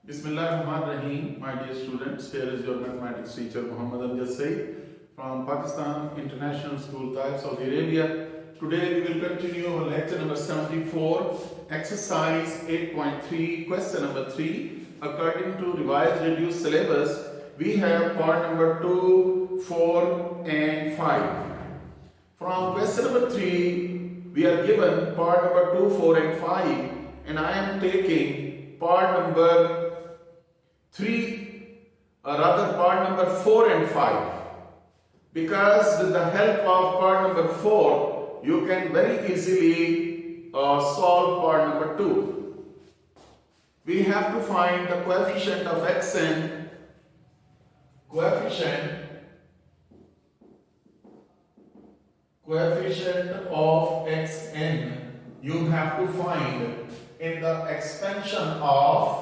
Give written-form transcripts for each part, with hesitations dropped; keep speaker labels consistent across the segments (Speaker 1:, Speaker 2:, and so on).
Speaker 1: Bismillahirrahmanirrahim, my dear students. Here is your mathematics teacher Muhammad Amjad Saeed from Pakistan International School, Taif, Saudi Arabia. Today we will continue our lecture number 74, exercise 8.3, question number 3. According to revised reduced syllabus, we have part number 2, 4 and 5. From question number 3, we are given part number 2, 4 and 5, and I am taking part number 3, or rather part number 4 and 5, because with the help of part number 4 you can very easily solve part number 2. We have to find the coefficient of xn, coefficient of xn you have to find in the expansion of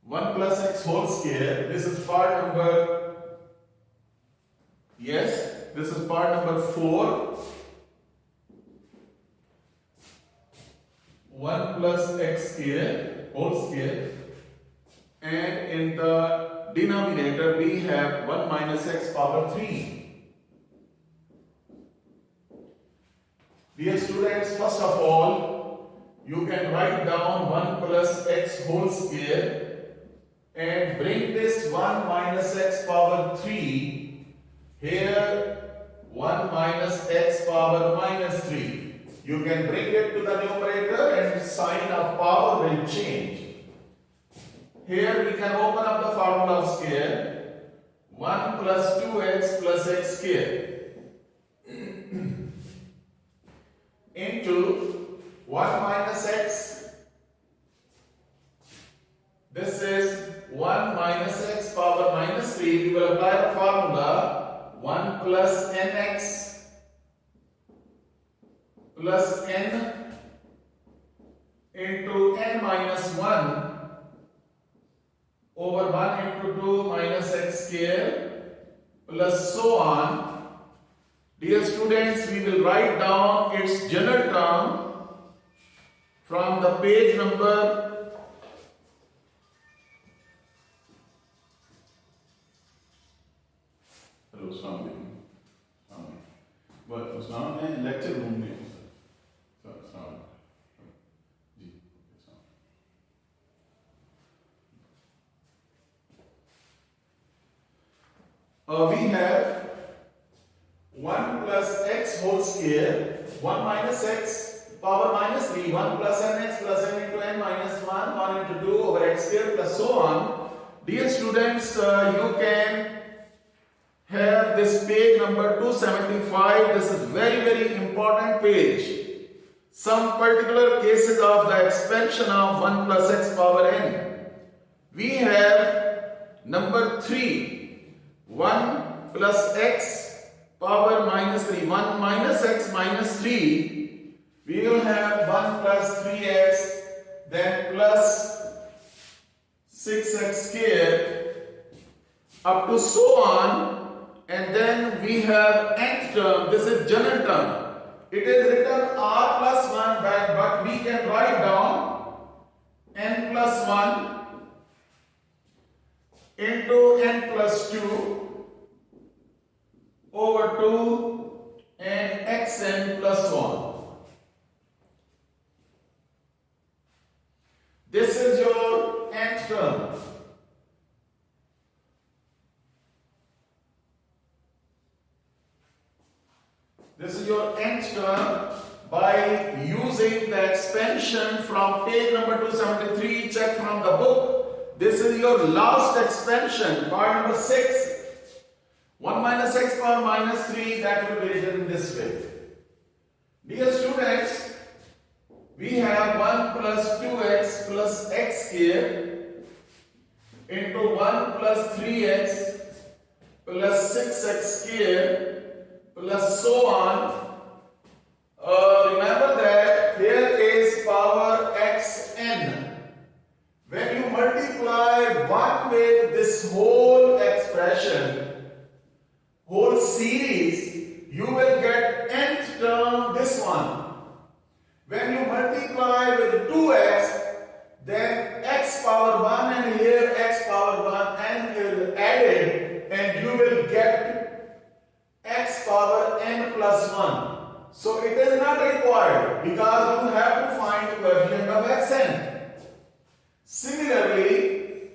Speaker 1: 1 plus x whole square. This is part number, this is part number 4. 1 plus x square whole square, and in the denominator we have 1 minus x power 3. Dear students, first of all, you can write down 1 plus x whole square and bring this 1 minus x power 3 here, 1 minus x power minus 3. You can bring it to the numerator and sign of power will change. Here we can open up the formula of square, 1 plus 2x plus x square into 1 minus x. This is 1 minus x power minus 3. We will apply the formula 1 plus nx plus n into n minus 1 over 1 into 2 minus x square plus so on. Dear students, we will write down its general term from the page number 1 we have 1 plus x whole square, 1 minus x power minus 3, 1 plus nx plus n into n minus 1, 1 into 2 over x square plus so on. Dear students, you can have this page number 275. This is very important page. Some particular cases of the expansion of 1 plus x power n. We have number 3, 1 plus x power minus 3, 1 minus x minus 3, we will have 1 plus 3x, then plus 6x squared, up to so on, and then we have nth term. This is general term. It is written r plus 1 back, but we can write down n plus 1 into n plus 2 over 2 and xn plus 1. This is your nth term. This is your nth term by using the expansion from page number 273. Check from the book. This is your last expansion, part number 6. 1 minus x power minus 3, that will be written in this way. Dear students, we have 1 plus 2x plus x square into 1 plus 3x plus 6x square plus so on. Remember that here is power xn. When you multiply 1 with this whole expression, whole series, you will get nth term this plus 1. So it is not required because you have to find the coefficient of xn. Similarly,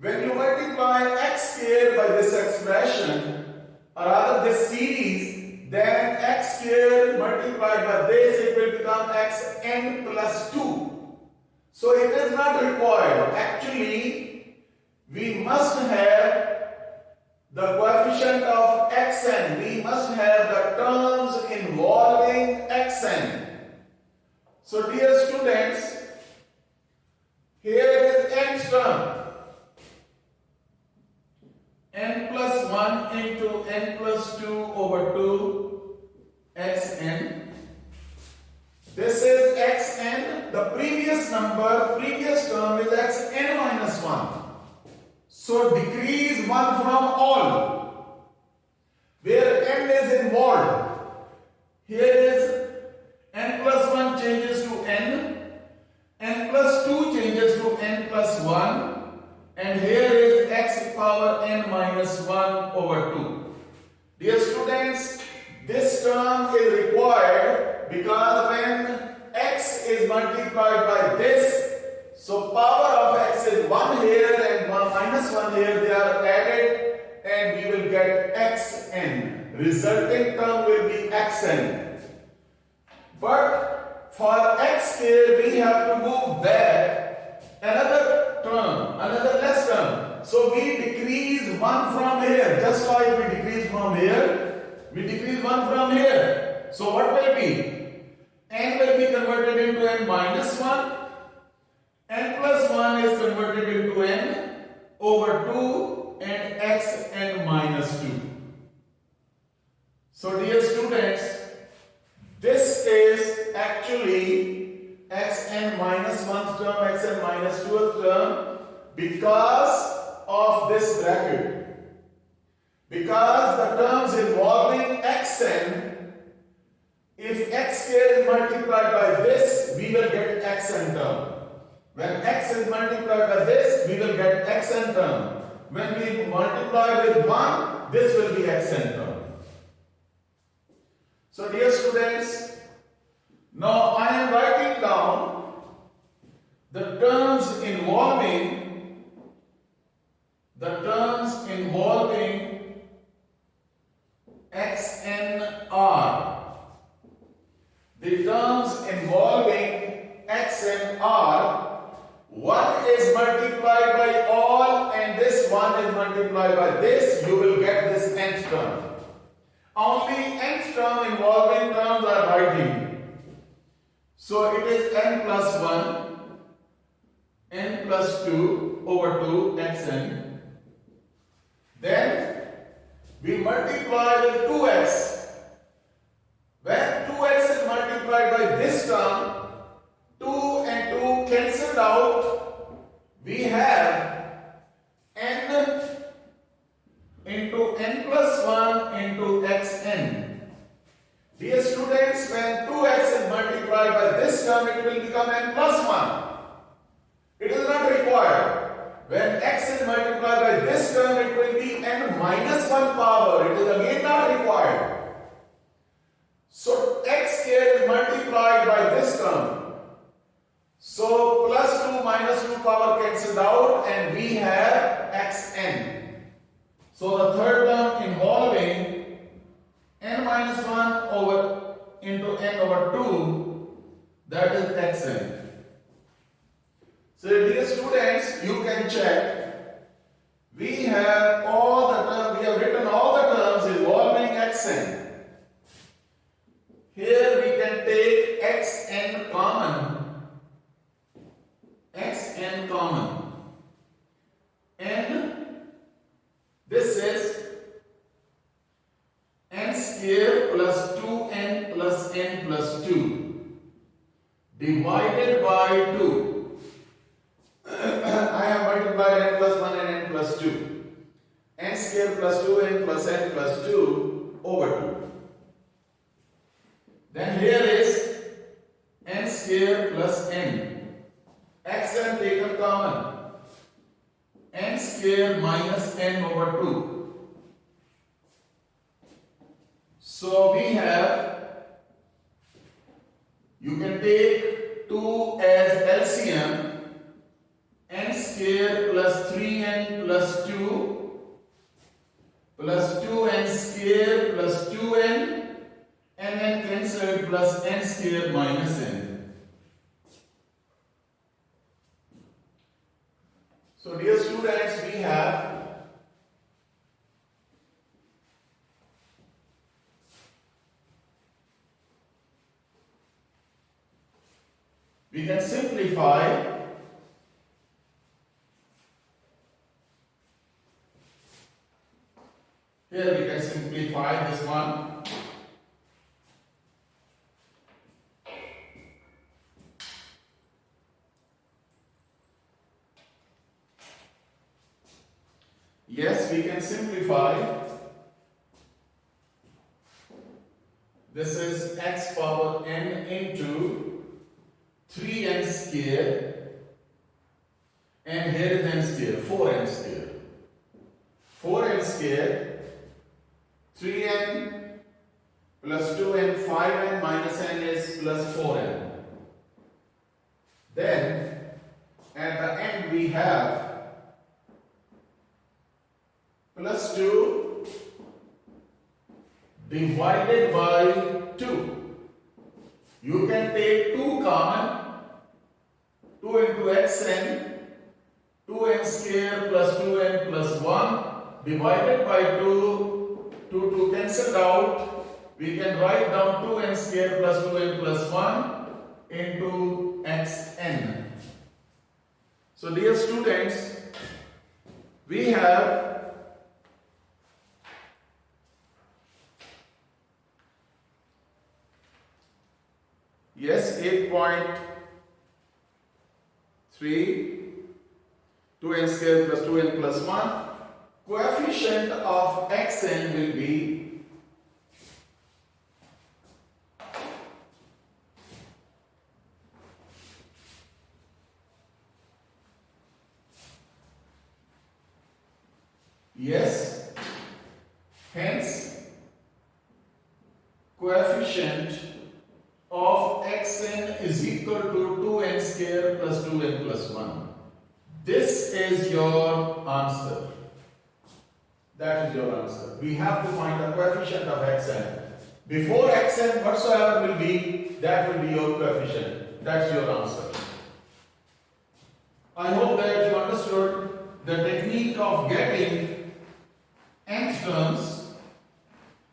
Speaker 1: when you multiply x squared by this expression, or rather this series, then x squared multiplied by this, it will become xn plus 2. So it is not required. Actually, we must have the coefficient of xn. We must have the terms involving xn. So dear students, here is nth term. N plus 1 into n plus 2 over 2 xn. This is xn. The previous term is xn minus 1. So decrease 1 from all, where n is involved. Here is n plus 1 changes to n plus 2 changes to n plus 1, and here is x power n minus 1 over 2. Dear students, this term is required because when x is multiplied by this, so power of x is 1 here and 1 minus 1 here, they are added and we will get xn. Resulting term will be xn. But for x squared we have to move back another term, another less term. So we decrease 1 from here, just like we decrease from here, we decrease 1 from here. So what will be? N will be converted into n minus 1. N plus 1 is converted into n over 2 and xn minus 2. So dear students, this is actually xn minus 1th term, xn minus 2th term because of this bracket. Because the terms involving xn, if x squared is multiplied by this, we will get xn term. When x is multiplied by this, we will get xn term. When we multiply with 1, this will be xn term. So dear students, now I am writing down the terms involving xnr. The terms involving xnr, one is multiplied by all and this one is multiplied by this, you will get this nth term. Only nth term involving terms are writing. So it is n plus 1, n plus 2 over 2 xn. Then we multiply with 2x. When 2x is multiplied by this term, 2 and 2 cancelled out, we have n into n plus 1 into xn. Dear students, when 2x is multiplied by this term, it will become n plus 1. It is not required. When x is multiplied by this term, it will be n minus 1 power. It is again not required. So x squared is multiplied by this term. So plus 2 minus 2 power cancelled out and we have xn. So the third term involving n minus 1 over into n over 2, that is xn. So dear students, you can check. We have all the terms, we have written all the terms involving xn. Here we can take xn common. Xn common. N, this is n square plus 2n plus n plus 2 divided by 2. I have multiplied n plus 1 and n plus 2. N square plus 2n plus n plus 2 over 2. Then here is n square plus n. Xn taken common. N square minus n over 2. So we have, you can take 2 as LCM, n square plus 3n plus 2 plus 2n square plus 2n, and then cancel plus n square minus n. So dear students, we have we can simplify here, we can simplify this one. Yes, we can simplify. This is x power n into 3n square, and here is n square, 4n square. 4n square, 3n plus 2n, 5n minus n is plus 4n. Then at the end we have plus 2 divided by 2. You can take 2 common, 2 into xn, 2n square plus 2n plus 1 divided by 2, 2 cancelled out. We can write down 2n square plus 2n plus 1 into xn. So dear students, we have yes, 8.3, 2n square plus 2n plus 1. Coefficient of xn will be yes, hence coefficient of xn is equal to 2n square plus 2n plus 1. This is your answer. That is your answer. We have to find the coefficient of xn. Before xn, whatsoever will be, that will be your coefficient. That's your answer. I hope that you understood the technique of getting nth terms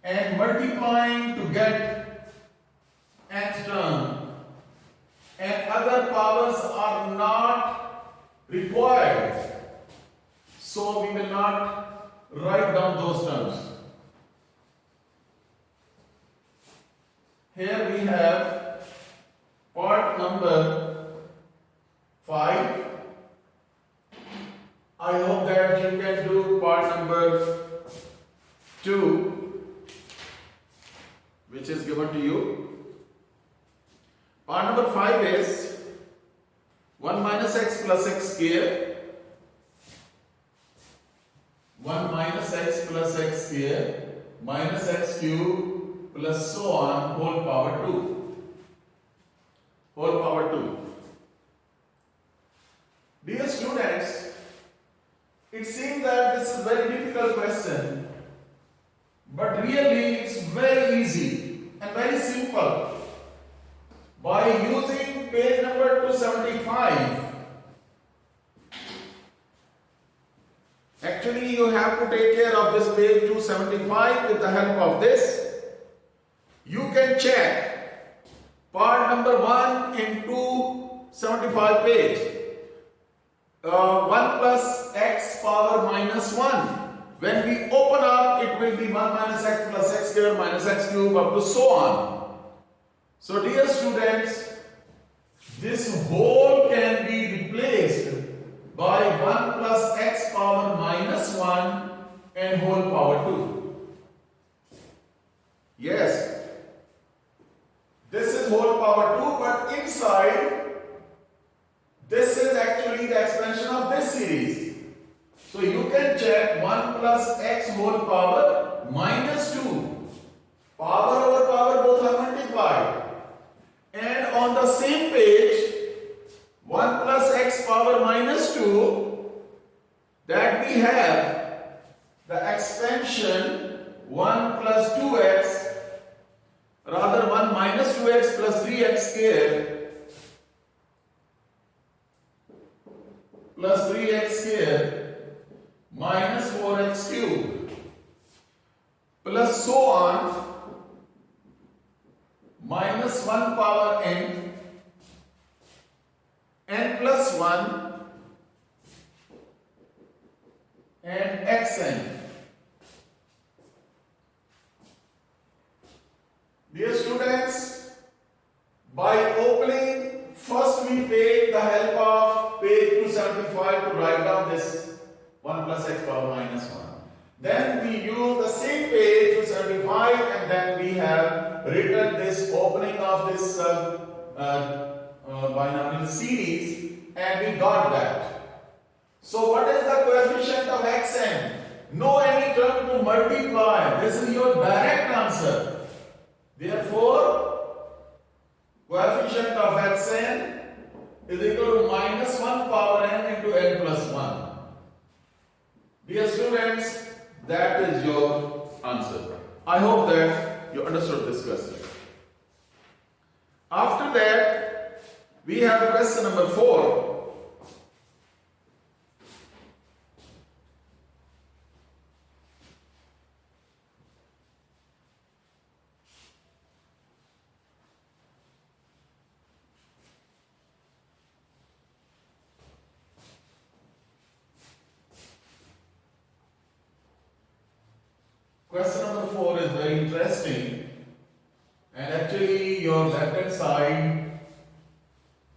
Speaker 1: and multiplying to get nth term, and other powers are not required, so we will not write down those terms. Here we have part number 5. I hope that you can do part number 2, which is given to you. Part number 5 is 1 minus x plus x square, 1 minus x plus x square minus x cube plus so on whole power 2. Whole power 2. Dear students, it seems that this is a very difficult question, but really it's very easy and very simple. By using page number 275, actually you have to take care of this page 275 with the help of this. You can check part number 1 in 275 page. 1 plus x power minus 1. When we open up, it will be 1 minus x plus x square minus x cube up to so on. So dear students, this whole can be replaced by 1 plus x power minus 1 and whole power 2. Yes, this is whole power 2, but inside this is actually the expansion of this series. So you can check 1 plus x whole power minus 2 power 2x plus 3x square plus 3x square minus 4x cube plus so on minus 1 power n plus 1 and xn. Dear students, by opening, first we take the help of page 275 to write down this 1 plus x power minus 1. Then we use the same page 275 and then we have written this opening of this binomial series and we got that. So what is the coefficient of xn? No any term to multiply. This is your direct answer. Therefore, coefficient of xn is equal to minus 1 power n into n plus 1. Dear students, that is your answer. I hope that you understood this question. After that, we have question number 4. Question number 4 is very interesting, and actually your left hand side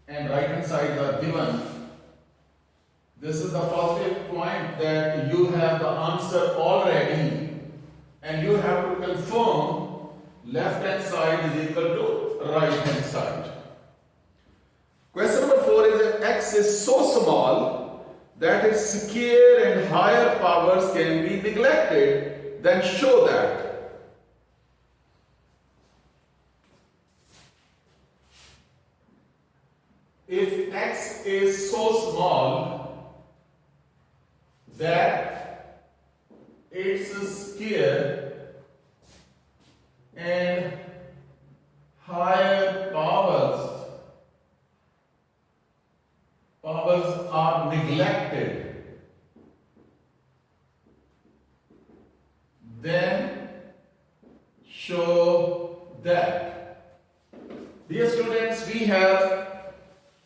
Speaker 1: and right hand side are given. This is the positive point that you have the answer already and you have to confirm left hand side is equal to right hand side. Question number 4 is that x is so small that its square and higher powers can be neglected. Then show that. If x is so small that its square and higher powers are neglected, then show that. Dear students, we have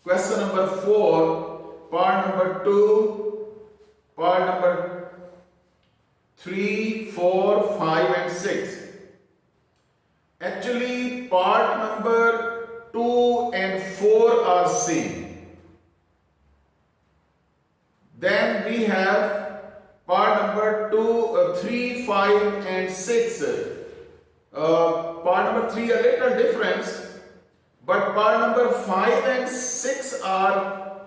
Speaker 1: question number 4, part number 2, part number 3, 4, 5 and 6. Actually, part number 2 and 4 are same. Then we have part number 2, 3, 5 and 6. Part number 3 a little difference, but part number 5 and 6 are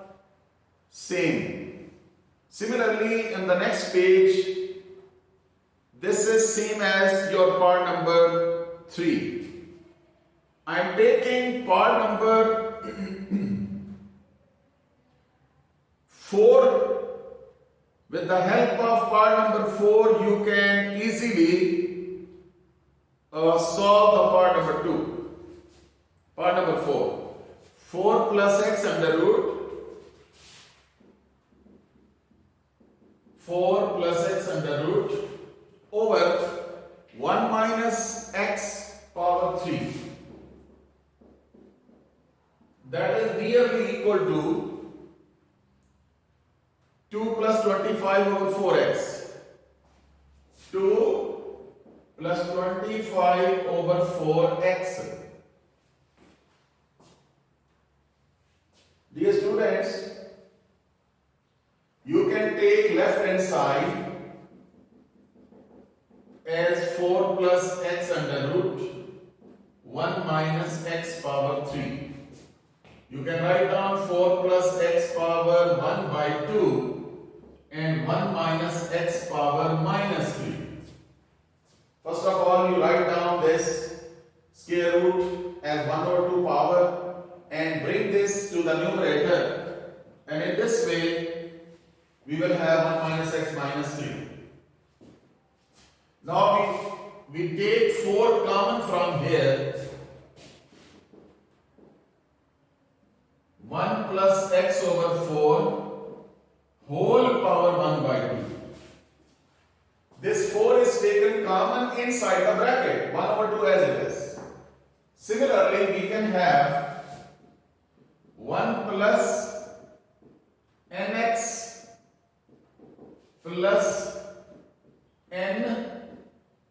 Speaker 1: same. Similarly, in the next page, this is same as your part number 3. I am taking part number 4. With the help of part number 4, you can easily solve the part number 2. Part number 4. 4 plus x under root 4 plus x under root over 1 minus x power 3. That is nearly equal to 2 plus 25 over 4x. 2 plus 25 over 4x. Dear students, you can take left hand side as 4 plus x under root 1 minus x power 3. You can write down 4 plus x power 1 by 2 and 1 minus x power minus 3. First of all, you write down this square root as 1 over 2 power and bring this to the numerator, and in this way we will have 1 minus x minus 3. Now we take 4 common from here 1 plus x over 4 whole power 1 by 2. This 4 is taken common inside the bracket, 1 over 2 as it is. Similarly, we can have 1 plus nx plus n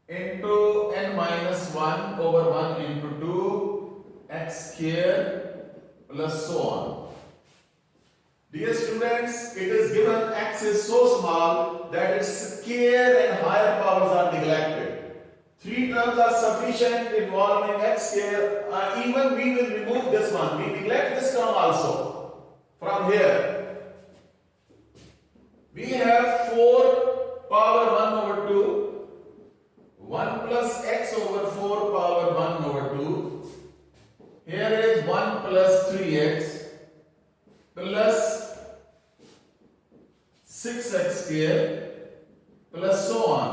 Speaker 1: into n minus 1 over 1 into 2 x square plus so on. Dear students, it is given x is so small that its square and higher powers are neglected. 3 terms are sufficient involving x square. Even we will remove this one. We neglect this term also from here. We have 4 power 1 over 2. 1 plus x over 4 power 1 over 2. Here is 1 plus 3x plus 6x square plus so on.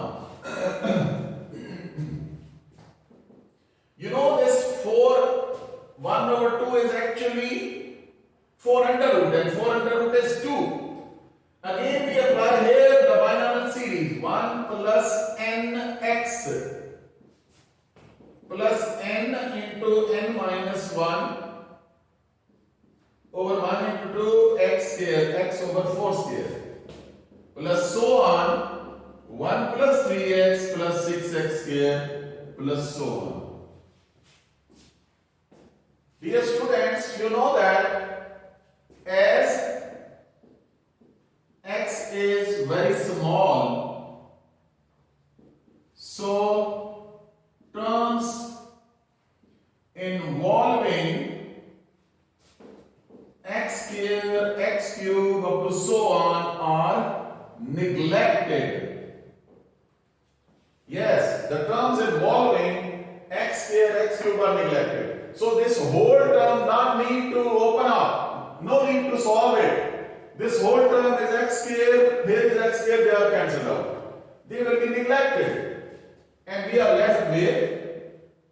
Speaker 1: You know this 4 1 over 2 is actually 4 under root and 4 under root is 2. Again we apply here the binomial series 1 plus nx plus n into n minus 1 over 1 into 2 x square x over 4 square plus so on 1 plus 3x plus 6x square plus so on. Dear students, you know that as x is very small, so terms involving x square, x cube up to so on are neglected. Yes, the terms involving x square, x cube are neglected. So this whole term not need to open up, no need to solve it. This whole term is x square, here is x square, they are cancelled out. They will be neglected. And we are left with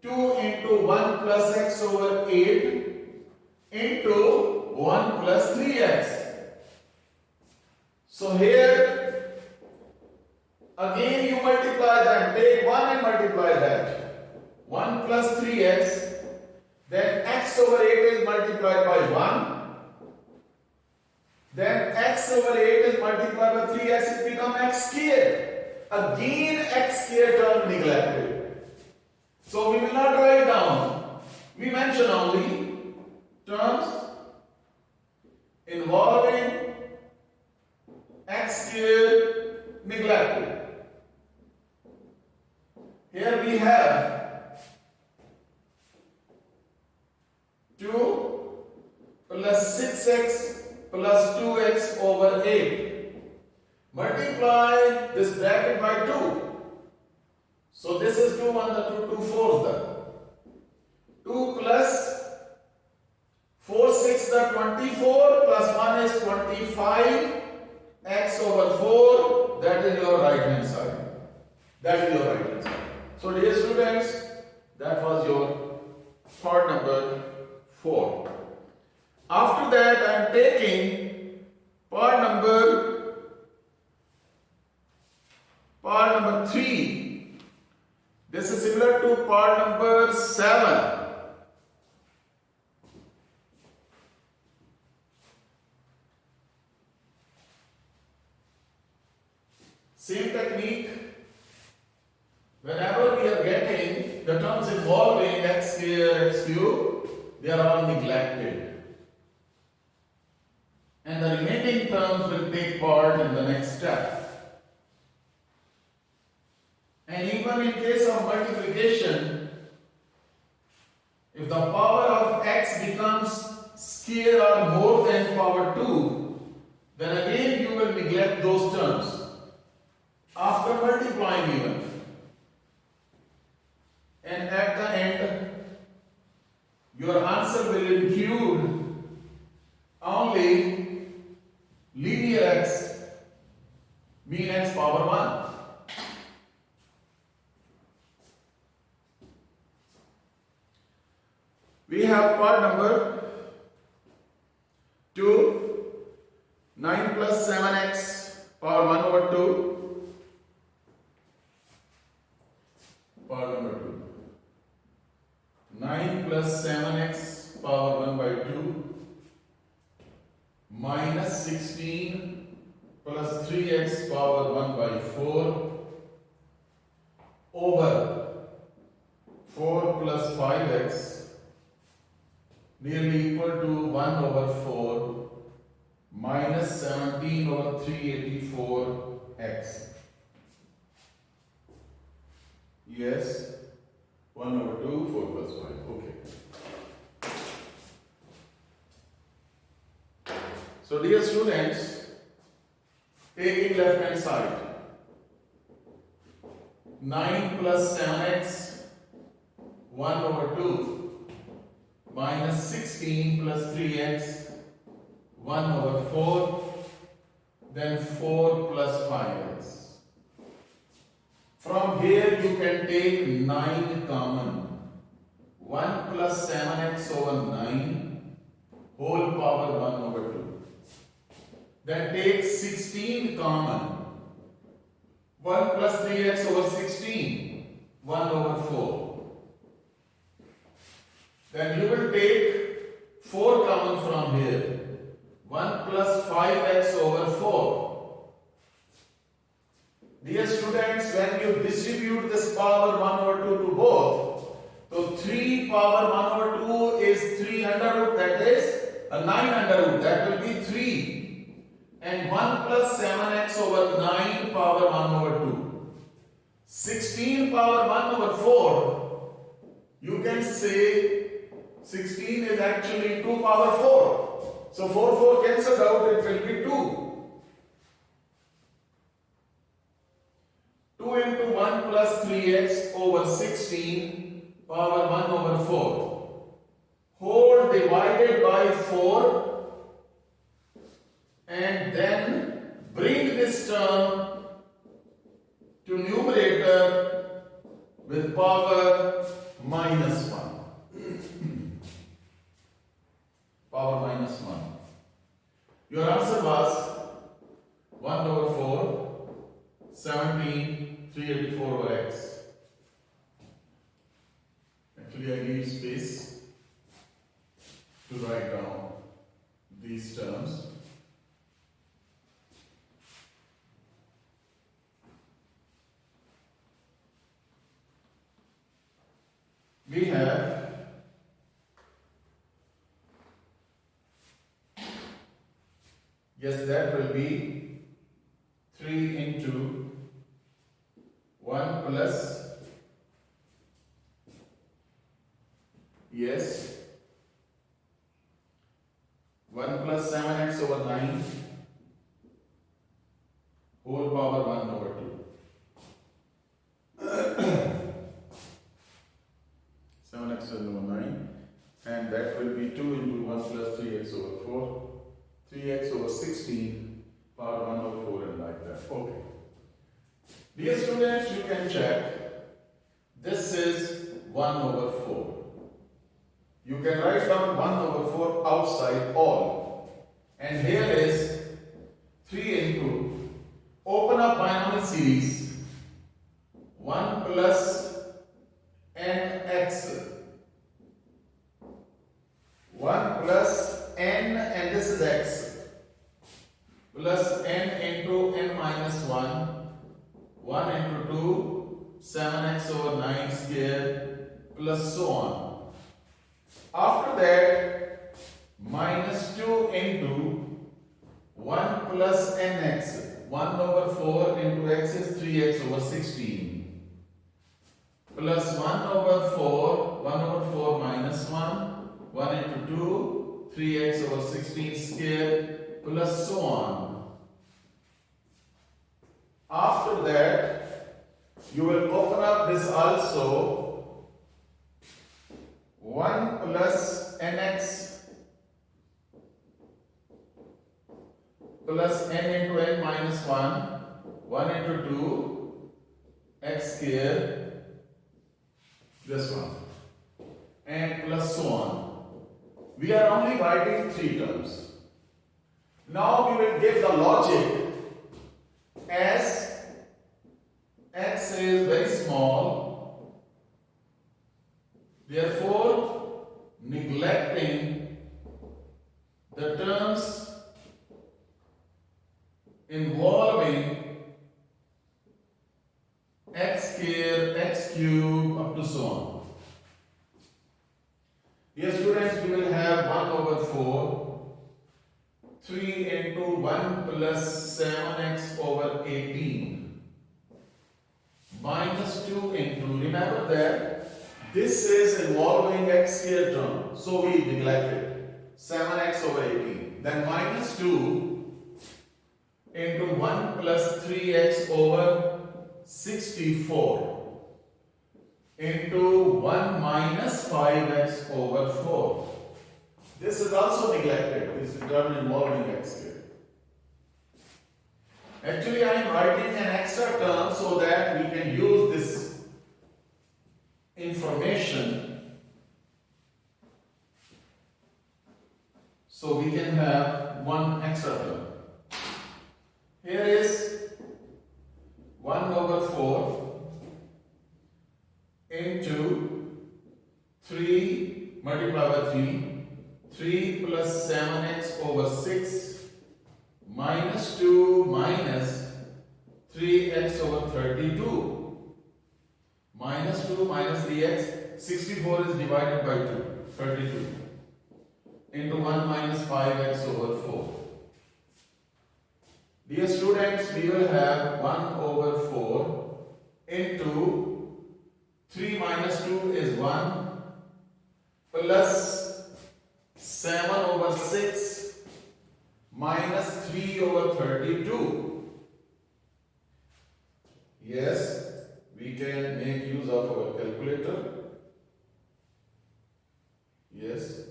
Speaker 1: 2 into 1 plus x over 8 into 1 plus 3x. So here again you multiply them, take 1 and multiply that. 1 plus 3x, then x over 8 is multiplied by 1. Then x over 8 is multiplied by 3x, it becomes x square. Again x square term neglected. So we will not write down. We mention only terms involving x square neglected. Here we have 2 plus 6x plus 2x over 8. Multiply this bracket by 2. So this is 2 1 the 2 2 4 the 2 plus 4 6 the 24 plus 1 is 25 x over 4. That is your right hand side. That is your right hand side. So dear students, that was your part number 4. After that I am taking part number 3. This is similar to part number 7. Same technique. Whenever we are getting the terms involving x square, x cube, they are all neglected. And the remaining terms will take part in the next step. And even in case of multiplication, if the power of x becomes square or more than power 2, then again you will neglect those terms after multiplying even. And at the end, your answer will include only linear x, mean x power 1. We have part number 2, 9 plus 7x power 1 over 2, power 1 over 2. 9 plus 7x power 1 by 2 minus 16 plus 3x power 1 by 4 over 4 plus 5x nearly equal to 1 over 4 minus 17 over 384x. Yes, 1 over 2, 4 plus 5. Okay. So dear students, taking left hand side, 9 plus 7x 1 over 2 minus 16 plus 3x 1 over 4, then 4 plus 5x. From here you can take 9 common. 1 plus 7x over 9 whole power 1 over 2. Then take 16 common. 1 plus 3x over 16, 1 over 4. Then you will take 4 common from here. 1 plus 5x over 4. Dear students, when you distribute this power 1 over 2 to both, so 3 power 1 over 2 is 3 under root, that is a 9 under root, that will be 3. And 1 plus 7x over 9 power 1 over 2. 16 power 1 over 4, you can say 16 is actually 2 power 4. So 4 cancelled out, it will be 2. 2 into 1 plus 3x over 16 power 1 over 4. Whole divided by 4. And then bring this term to numerator with power minus 1. Power minus 1. Your answer was 1 over 4, 17, 384 over x. Actually, I need space to write down these terms. We have yes, that will be 3 into 1 plus yes 1 plus 7x over 9 whole power 1 over 2. 7x over 9, and that will be 2 into 1 plus 3x over 4, 3x over 16, power 1 over 4, and like that. Okay. Dear students, you can check. This is 1 over 4. You can write down 1 over 4 outside all. And here is 3 into, open up binomial series, 1 plus nx, 1 plus n, and this is x, plus n into n minus 1, 1 into 2, 7x over 9 square, plus so on. After that, minus 2 into 1 plus nx, 1 over 4 into x is 3x over 16. Plus 1 over 4, 1 over 4 minus 1, 1 into 2, 3x over 16 square, plus so on. After that, you will open up this also, 1 plus nx plus n into n minus 1, 1 into 2, x square, this one, and plus so on. We are only writing 3 terms. Now we will give the logic as x is very small, therefore neglecting the terms involving x square, x cube up to so on. Dear students, we will have 1 over 4, 3 into 1 plus 7x over 18 minus 2 into, remember that this is involving x square term, so we neglected 7x over 18. Then minus 2 into 1 plus 3x over 64 into 1 minus 5x over 4. This is also neglected. This is term involving x square. Actually, I am writing an extra term so that we can use this information. So we can have one extra term. Here is 1 over 4 into 3 multiplied by 3 plus 7x over 6 minus 2 minus 3x over 32 minus 2 minus 3x, 64 is divided by 2, 32 into 1 minus 5x over 4. Dear students, we will have 1 over 4 into 3 minus 2 is 1 plus 7 over 6 minus 3 over 32. Yes, we can make use of our calculator. Yes.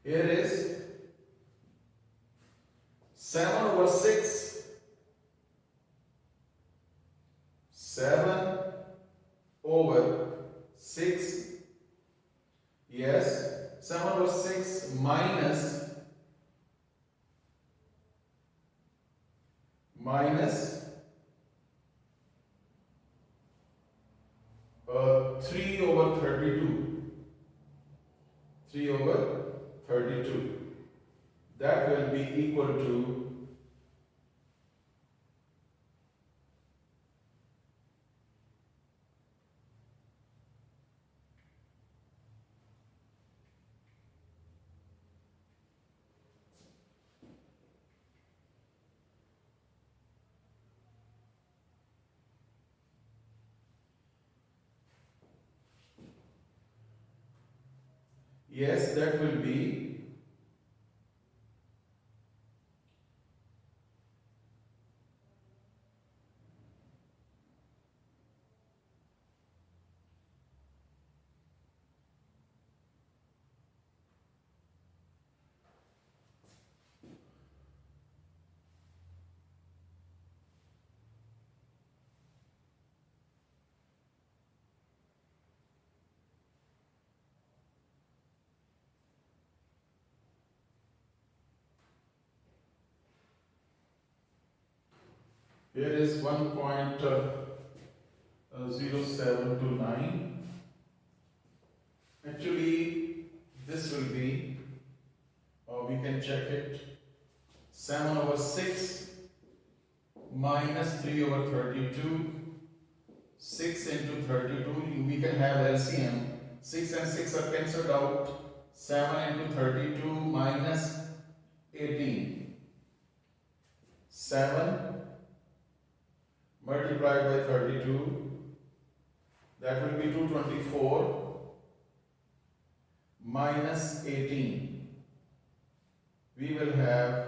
Speaker 1: Here is 7 over 6, 7 over 6, yes, 7 over 6 minus 3 over 32, 3 over 32. That will be equal to yes, that will be here is 1.0729. Actually, this will be, or we can check it, 7 over 6 minus 3 over 32, 6 into 32, we can have LCM, 6 and 6 are cancelled out, 7 into 32 minus 18, 7 multiplied by 32, that will be 224 minus 18. We will have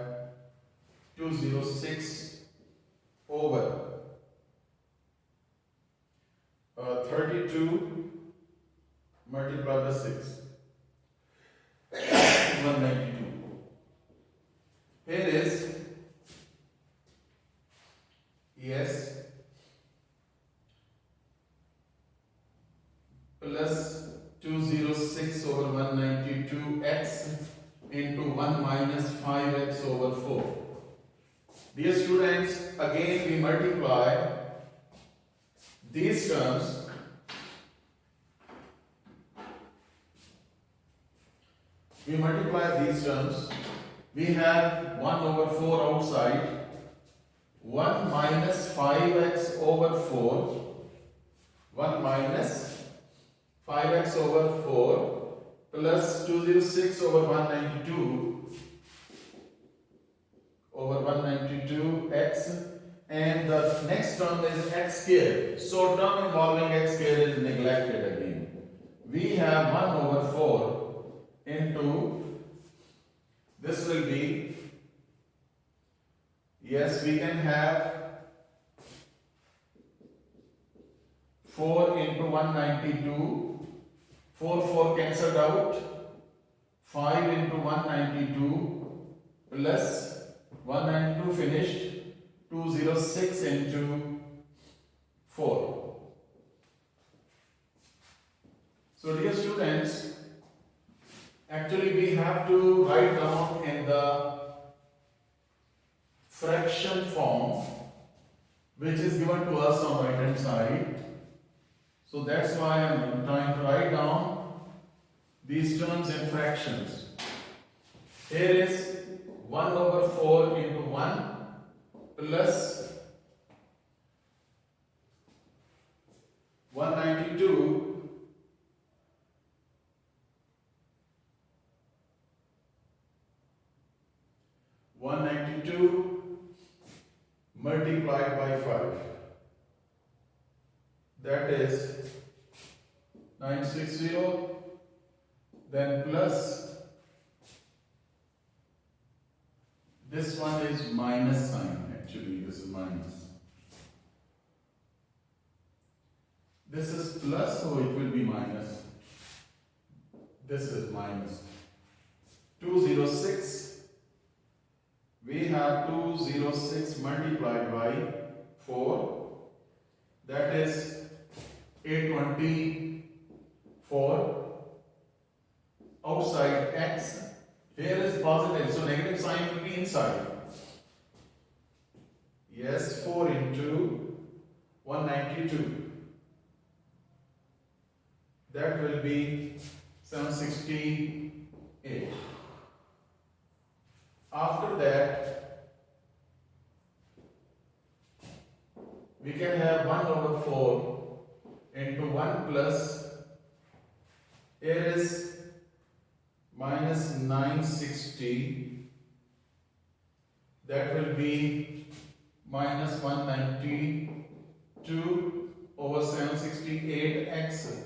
Speaker 1: 206 over 32 multiplied by 6, 192. Here is, yes, plus 206 over 192x into 1 minus 5x over 4. Dear students, again we multiply these terms. We have 1 over 4 outside, 1 minus 5x over 4, 1 minus 5x over 4 plus 206 over 192x, and the next term is x square. So term involving x square is neglected again. We have 1 over 4 into, this will be, yes, we can have 4 into 192, 4 cancelled out, 5 into 192 plus 192 finished, 206 into 4. So dear students, actually we have to write down in the fraction form which is given to us on right hand side. So that's why I am trying to write down these terms in fractions. Here is 1 over 4 into 1 plus 192 multiplied by 5. That is 960, then plus, this one is minus sign, actually this is minus. This is plus, so it will be minus. This is minus. 206. We have 206 multiplied by 4. That is 824. Outside x. Here is positive, so negative sign will be inside. Yes, 4 into 192. That will be 768. After that, we can have 1 over 4 into 1 plus, here is minus 960, that will be minus 192 over 768x.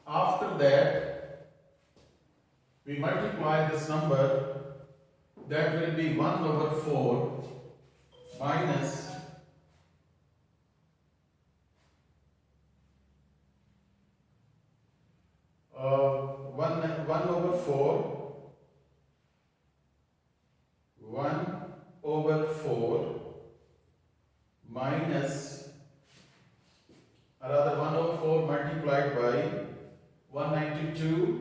Speaker 1: After that, we multiply this number, that will be 1 over 4 minus 1 over 4 minus another 1 over 4 multiplied by 192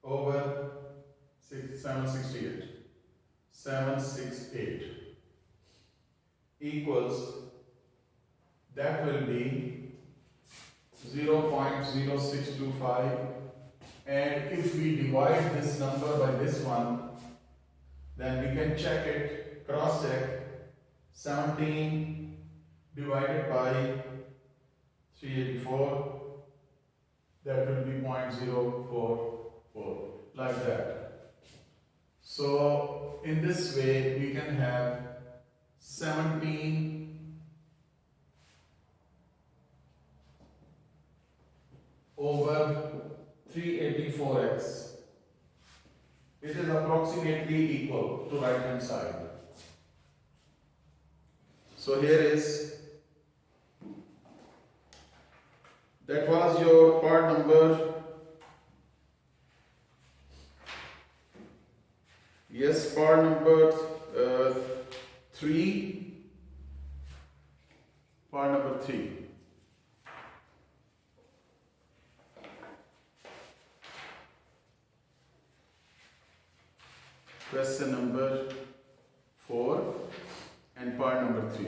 Speaker 1: over 768 equals, that will be 0.0625, and if we divide this number by this one, then we can check it, cross check. 17 divided by 384, that will be 0.044, like that. So in this way we can have 17 over 384x. It is approximately equal to right hand side. So here is, that was your part number Yes, part number 3. Part number 3. Question number 4 and part number 3.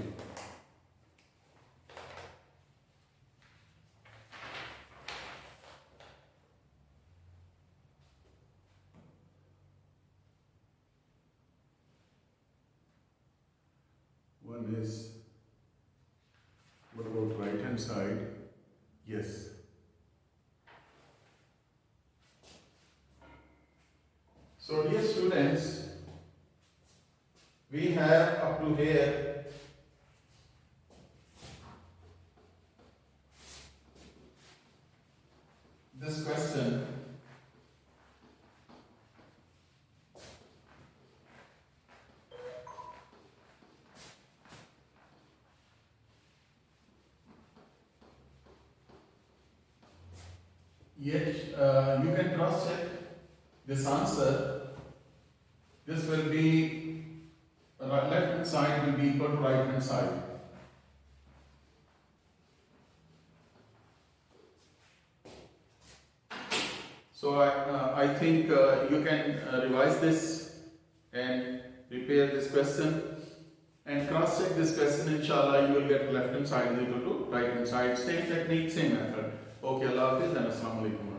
Speaker 1: One is, what about right hand side? Yes. So dear students, we have up to here this question. Yet you can cross check this answer. This will be left hand side will be equal to right hand side. So I think you can revise this and prepare this question and cross check this question. Inshallah, you will get left hand side is equal to right hand side. Same technique, same method. Okay, Allah Hafiz and Assalamu Alaikum.